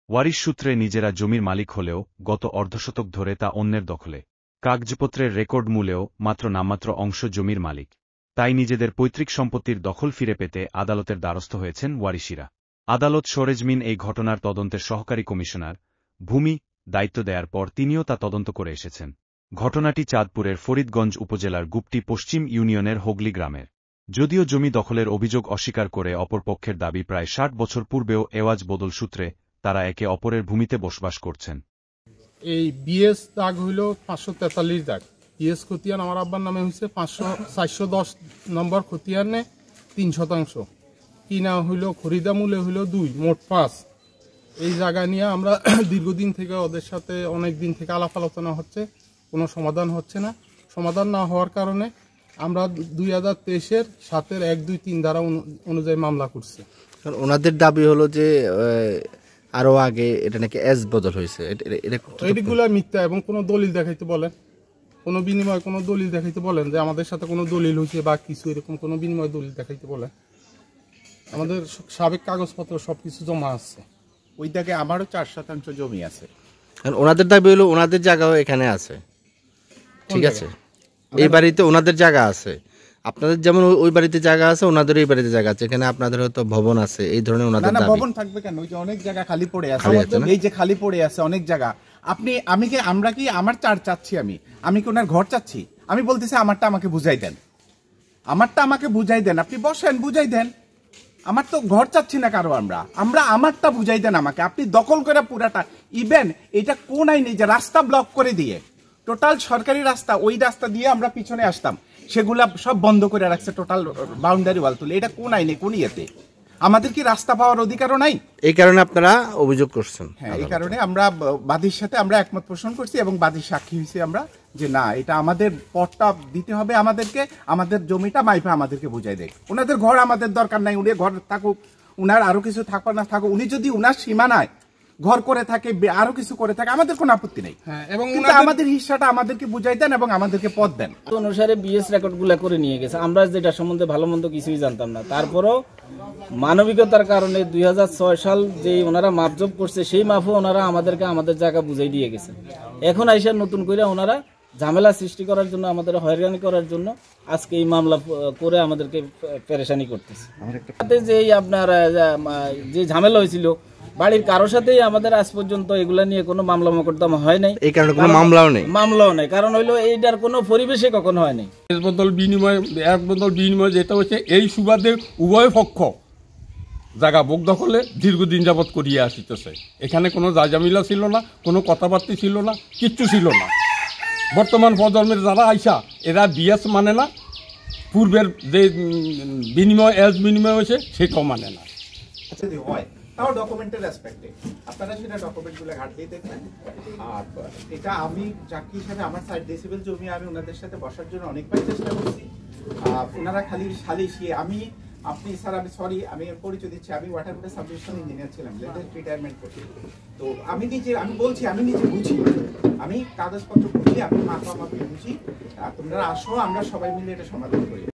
ওয়ারিশ সূত্রে নিজেরা জমির মালিক হলেও গত অর্ধশতক ধরে তা অন্যের দখলে। কাগজপত্রের রেকর্ড মূলেও মাত্র নামমাত্র অংশ জমির মালিক। তাই নিজেদের পৈতৃক সম্পত্তির দখল ফিরে পেতে আদালতের দ্বারস্থ হয়েছেন ওয়ারিশিরা। আদালত সরেজমিন এই ঘটনার তদন্তের সহকারী কমিশনার ভূমি দায়িত্ব দেওয়ার পর তিনিও তা তদন্ত করে এসেছেন। ঘটনাটি চাঁদপুরের ফরিদগঞ্জ উপজেলার গুপ্তি পশ্চিম ইউনিয়নের হোগলি গ্রামের। যদিও জমি দখলের অভিযোগ অস্বীকার করে অপরপক্ষের দাবি প্রায় ৬০ বছর পূর্বেও এওয়াজ বদল সূত্রে তারা একে অপরের ভূমিতে বসবাস করছেন। এই বিএস দাগ হইল ৫৪৩ দাগ। বিএস খতিয়ান আমার আব্বার নামে হয়েছে ৪১০ নম্বর খতিয়ানে ৩%। কিনা হইল খরিদামূল্যে হইল ২, মোট ৫। এই জায়গা নিয়ে আমরা দীর্ঘদিন থেকে ওদের সাথে অনেক দিন থেকে আলাপ আলোচনা হচ্ছে, কোনো সমাধান হচ্ছে না। সমাধান না হওয়ার কারণে আমরা ২০২৩-এর ৭-এর ১, ২, ৩ ধারা অনুযায়ী মামলা করছি। ওনাদের দাবি হলো যে আরো আগে এটা নাকি এস বদল হয়েছে। এইগুলো মিথ্যা এবং কোনো দলিল দেখাইতে বলেন, কোনো বিনিময় কোনো দলিল দেখাইতে বলেন যে আমাদের সাথে কোনো দলিল হয়েছে বা কিছু এরকম কোনো বিনিময় দলিল দেখাইতে বলেন। আমাদের সাবেক কাগজপত্র সবকিছু জমা আছে। ওই দাগে আমারও ৪% জমি আছে। ওনাদের দাবি হলো ওনাদের জায়গাও এখানে আছে, ঠিক আছে? এই বাড়িতে ওনাদের জায়গা আছে, আপনাদের যেমন ওই বাড়িতে জায়গা আছে, ওনাদের এই বাড়িতে জায়গা আছে। এখানে আপনাদের হয়তো ভবন আছে, এই ধরনের ওনাদের দাবি। না, ভবন থাকবে কেন? ওই যে অনেক জায়গা খালি পড়ে আছে, এই যে খালি পড়ে আছে অনেক জায়গা। আমরা কি আমার চাচ্ছি, আমি কি ওনার ঘর চাচ্ছি? আমি বলতেছি আমারটা আমাকে বুঝাই দেন, আমারটা আমাকে বুঝাই দেন। আপনি বসেন, বুঝাই দেন। আমার তো ঘর চাচ্ছি না কারো, আমরা আমারটা বুঝাই দেন আমাকে। আপনি দখল করে পুরাটা, ইভেন এটা কোন আইনে যে রাস্তা ব্লক করে দিয়ে, টোটাল সরকারি রাস্তা, ওই রাস্তা দিয়ে আমরা পিছনে আসতাম, সেগুলা সব বন্ধ করে রাখছে, টোটাল বাউন্ডারি ওয়াল তুলে। এটা কোন আইনে, কোন ইয়েতে? আমাদের কি রাস্তা পাওয়ার অধিকারও নাই? এই কারণে আপনারা অভিযোগ করছেন। হ্যাঁ, এই কারণে আমরা বাদীর সাথে আমরা একমত পোষণ করছি এবং বাদীর সাক্ষী হয়েছি আমরা যে না, এটা আমাদের পটটা দিতে হবে আমাদেরকে, আমাদের জমিটা মাইপা আমাদেরকে বুঝাই দেয়। ওনাদের ঘর আমাদের দরকার নাই, উনি ঘর থাকুক, উনার আরো কিছু থাকবে না থাকুক, উনি যদি উনার সীমানায় ঘর করে থাকে, আরো কিছু করে থাকে, আমাদের কোনো আপত্তি নেই। এবং আমাদের হিস্সাটা আমাদেরকে বুঝাই দেন এবং আমাদেরকে পদ দেন। অনুসারে বিএস রেকর্ড গুলা করে নিয়ে গেছে, আমরা যেটা সম্বন্ধে ভালো মন্দ কিছুই জানতাম না। তারপরও মানবিকতার কারণে ২০০৬ সাল যে ওনারা মাপজোপ করছে, সেই মাপও ওনারা আমাদেরকে আমাদের জায়গা বুঝাই দিয়ে গেছে। এখন আইসা নতুন করে ওনারা ঝামেলা সৃষ্টি করার জন্য, আমাদের হয়রানি করার জন্য আজকে এই মামলা করে আমাদেরকে পেরেশানি করতেছে। যে আপনার যে ঝামেলা হয়েছিল বাড়ির কারোর সাথেই আমাদের আজ পর্যন্ত এগুলা নিয়ে কোনো মামলা মোকদ্দমা হয় নাই। এই কারণে কোনো মামলাও নেই, কারণ হইলো এইটার কোনো পরিবেশে কখনো হয় নাই। এক বদল বিনিময় যেটা হচ্ছে, এই সুবাদে উভয় পক্ষ জায়গা বোক দখলে দীর্ঘদিন যাবৎ করিয়ে আসিতেছে। এখানে কোনো জাজামিলা ছিল না, কোনো কথাবার্তা ছিল না, কিচ্ছু ছিল না। বর্তমান প্রজন্মের যারা আইসা, এরা বিএস মানে না, পূর্বের যে বিনিময় হয়েছে সেটাও মানে না। তাও ডকুমেন্টের অ্যাসপেক্টে আপনারা সেটা ডকুমেন্টগুলো ঘাটতেই দেখবেন। আর এটা আমি চাকরি হিসাবে আমার 60 ডেসিবেল জমি, আমি ওনাদের সাথে বসার জন্য অনেকবার চেষ্টা করছি। ওনারা খালি সালিশি, আপনি স্যার, আমি সরি, আমি পরিচয় দিচ্ছি, আমি ওয়াটার বোর্ডের সাবডিভিশন ইঞ্জিনিয়ার ছিলাম, রিটায়ারমেন্ট করছি। তো আমি নিজে বুঝি, আমি কাগজপত্র বুঝি, আমি মাপা বুঝি। তোমরা আসো, আমরা সবাই মিলে এটা সমাধান করি।